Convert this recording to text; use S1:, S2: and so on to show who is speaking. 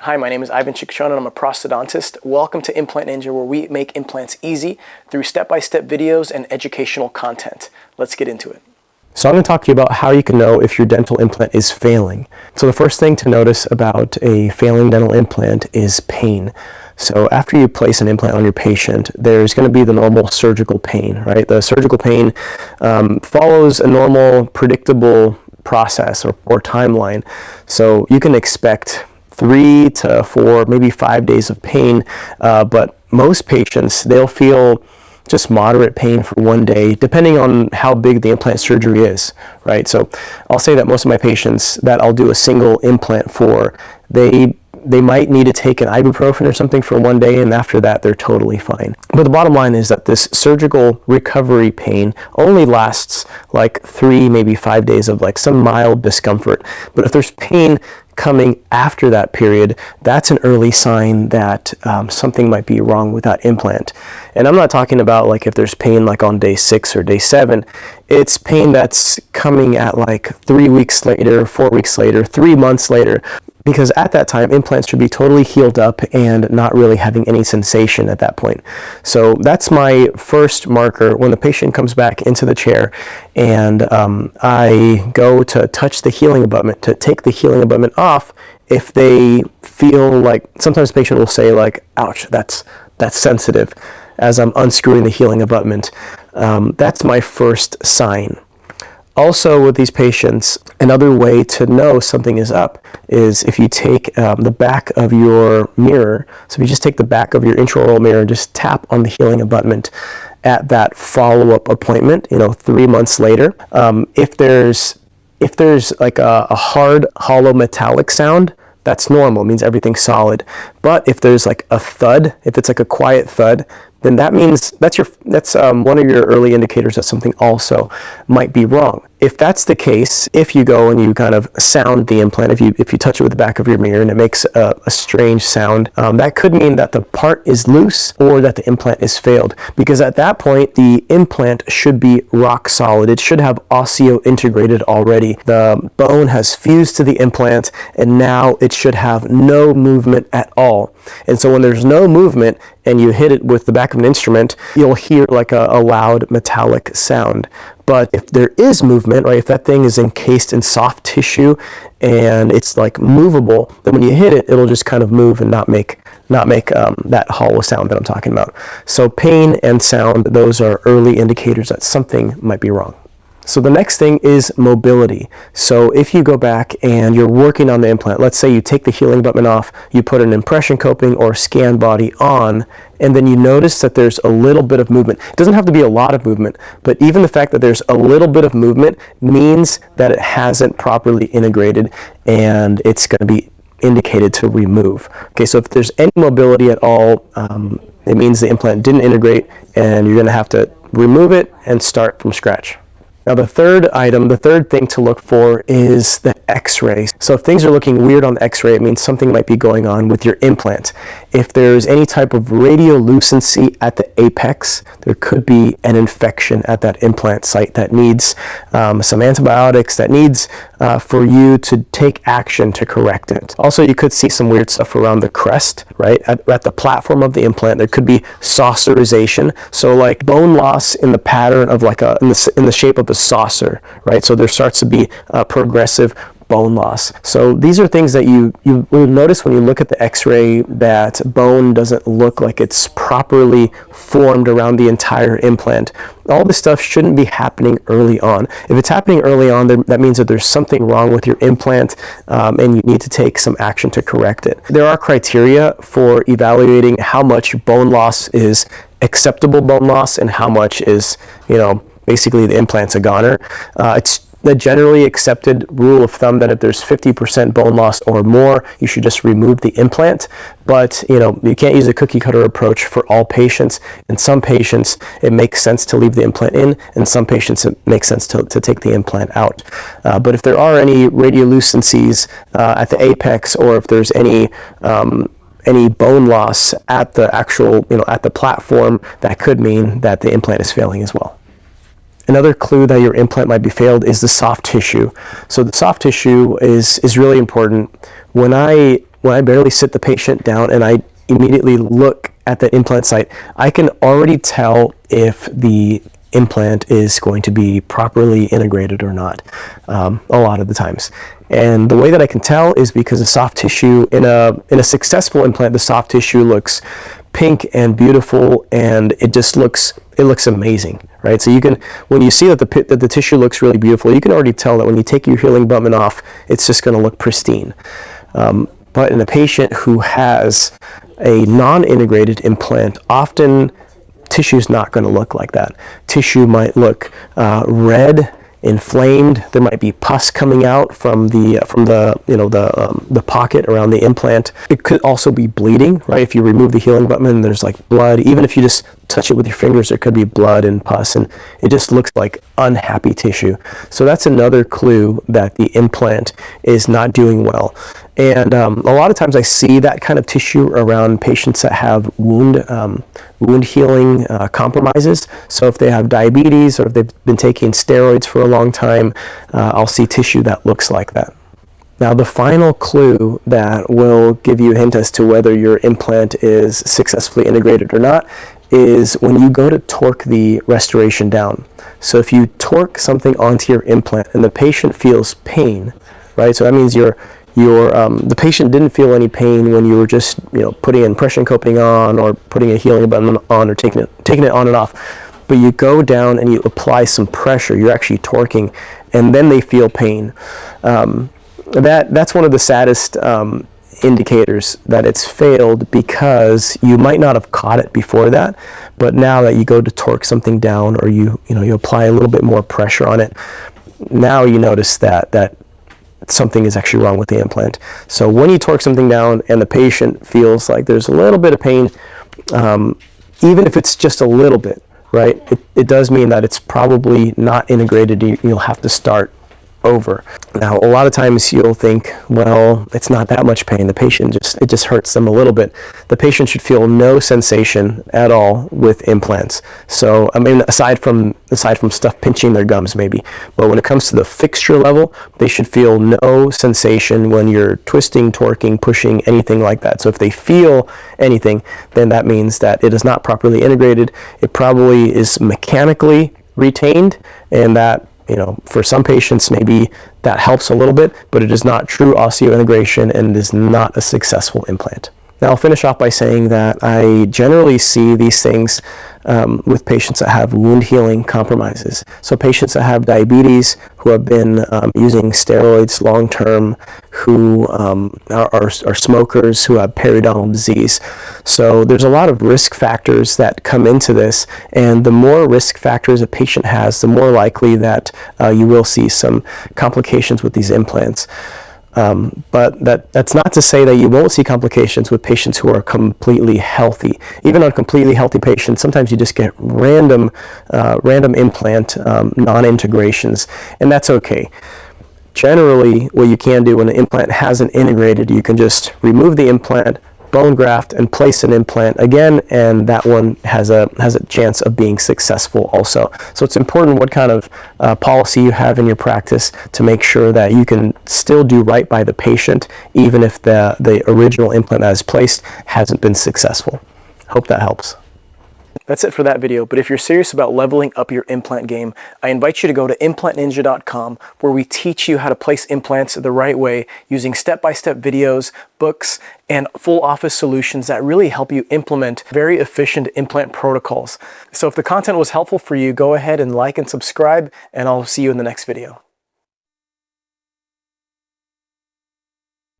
S1: Hi, my name is Chicchon and I'm a prosthodontist. Welcome to Implant Ninja, where we make implants easy through step-by-step videos and educational content. Let's get into it. So I'm going to talk to you about how you can know if your dental implant is failing. So the first thing to notice about a failing dental implant is pain. So after you place an implant on your patient, there's going to be the normal surgical pain, right? The surgical pain follows a normal, predictable process or timeline. So you can expect 3 to 4, maybe 5 days of pain, but most patients, they'll feel just moderate pain for 1 day, depending on how big the implant surgery is, right? So I'll say that most of my patients that I'll do a single implant for, they might need to take an ibuprofen or something for 1 day, and after that they're totally fine. But the bottom line is that this surgical recovery pain only lasts like 3, maybe 5 days of like some mild discomfort. But if there's pain coming after that period, that's an early sign that something might be wrong with that implant. And I'm not talking about like if there's pain like on day 6 or day 7. It's pain that's coming at like 3 weeks later, 4 weeks later, 3 months later, because at that time implants should be totally healed up and not really having any sensation at that point. So that's my first marker when the patient comes back into the chair and I go to touch the healing abutment, to take the healing abutment off. If they feel like, sometimes the patient will say like, ouch, that's sensitive, as I'm unscrewing the healing abutment. That's my first sign. Also with these patients, another way to know something is up is if you take the back of your mirror. So if you just take the back of your intraoral mirror and just tap on the healing abutment at that follow-up appointment, 3 months later, if there's like a hard, hollow metallic sound, that's normal. It means everything's solid. But if there's like a thud, if it's like a quiet thud, then that means that's one of your early indicators that something also might be wrong. If that's the case, if you go and you kind of sound the implant, if you touch it with the back of your mirror and it makes a strange sound, that could mean that the part is loose or that the implant is failed. Because at that point, the implant should be rock solid. It should have osseo integrated already. The bone has fused to the implant and now it should have no movement at all. And so when there's no movement and you hit it with the back of an instrument, you'll hear like a loud metallic sound. But if there is movement, right, if that thing is encased in soft tissue and it's like movable, then when you hit it, it'll just kind of move and not make that hollow sound that I'm talking about. So pain and sound, those are early indicators that something might be wrong. So the next thing is mobility. So if you go back and you're working on the implant, let's say you take the healing abutment off, you put an impression coping or scan body on, and then you notice that there's a little bit of movement. It doesn't have to be a lot of movement, but even the fact that there's a little bit of movement means that it hasn't properly integrated and it's going to be indicated to remove. Okay, so if there's any mobility at all, it means the implant didn't integrate and you're going to have to remove it and start from scratch. Now the third thing to look for is the x-ray. So if things are looking weird on the x-ray, it means something might be going on with your implant. If there's any type of radiolucency at the apex, there could be an infection at that implant site that needs some antibiotics, that needs for you to take action to correct it. Also, you could see some weird stuff around the crest, right? At the platform of the implant, there could be saucerization. So like bone loss in the pattern of like in the shape of a saucer, right? So there starts to be progressive bone loss. So these are things that you will notice when you look at the x-ray, that bone doesn't look like it's properly formed around the entire implant. All this stuff shouldn't be happening early on. If it's happening early on, that means that there's something wrong with your implant and you need to take some action to correct it. There are criteria for evaluating how much bone loss is acceptable bone loss and how much is, basically the implant's a goner. It's the generally accepted rule of thumb that if there's 50% bone loss or more, you should just remove the implant. But you can't use a cookie cutter approach for all patients. In some patients, it makes sense to leave the implant in. In some patients, it makes sense to take the implant out. But if there are any radiolucencies at the apex, or if there's any bone loss at the actual, at the platform, that could mean that the implant is failing as well. Another clue that your implant might be failed is the soft tissue. So the soft tissue is really important. When I when I barely sit the patient down and I immediately look at the implant site, I can already tell if the implant is going to be properly integrated or not, a lot of the times. And the way that I can tell is because the soft tissue, in a successful implant, the soft tissue looks pink and beautiful, and it looks amazing, right? So you can, when you see that the tissue looks really beautiful, you can already tell that when you take your healing abutment off, it's just going to look pristine. But in a patient who has a non-integrated implant, often tissue's not going to look like that. Tissue might look red, inflamed. There might be pus coming out from the pocket around the implant. It could also be bleeding, right? If you remove the healing abutment, there's like blood. Even if you just touch it with your fingers, there could be blood and pus, and it just looks like unhappy tissue. So that's another clue that the implant is not doing well. And a lot of times I see that kind of tissue around patients that have wound healing compromises. So if they have diabetes or if they've been taking steroids for a long time, I'll see tissue that looks like that. Now, the final clue that will give you a hint as to whether your implant is successfully integrated or not is when you go to torque the restoration down. So if you torque something onto your implant and the patient feels pain, right? So that means the patient didn't feel any pain when you were just putting impression coping on or putting a healing abutment on or taking it on and off. But you go down and you apply some pressure. You're actually torquing, and then they feel pain. That's one of the saddest indicators that it's failed, because you might not have caught it before that, but now that you go to torque something down or you apply a little bit more pressure on it, now you notice that something is actually wrong with the implant. So when you torque something down and the patient feels like there's a little bit of pain, even if it's just a little bit, right, it does mean that it's probably not integrated. You'll have to start over. Now, a lot of times you'll think, well, it's not that much pain. The patient it just hurts them a little bit. The patient should feel no sensation at all with implants. So, I mean, aside from stuff pinching their gums maybe, but when it comes to the fixture level, they should feel no sensation when you're twisting, torquing, pushing, anything like that. So if they feel anything, then that means that it is not properly integrated. It probably is mechanically retained, and that, for some patients, maybe that helps a little bit, but it is not true osseointegration, and it is not a successful implant. Now, I'll finish off by saying that I generally see these things with patients that have wound healing compromises. So patients that have diabetes, who have been using steroids long term, who are smokers, who have periodontal disease. So there's a lot of risk factors that come into this, and the more risk factors a patient has, the more likely that you will see some complications with these implants. But that's not to say that you won't see complications with patients who are completely healthy. Even on completely healthy patients, sometimes you just get random implant non-integrations, and that's okay. Generally, what you can do when an implant hasn't integrated, you can just remove the implant, bone graft, and place an implant again, and that one has a chance of being successful also. So it's important what kind of policy you have in your practice to make sure that you can still do right by the patient, even if the original implant that is placed hasn't been successful. Hope that helps. That's it for that video, but if you're serious about leveling up your implant game, I invite you to go to implantninja.com, where we teach you how to place implants the right way using step-by-step videos, books, and full office solutions that really help you implement very efficient implant protocols. So if the content was helpful for you, go ahead and like and subscribe, and I'll see you in the next video.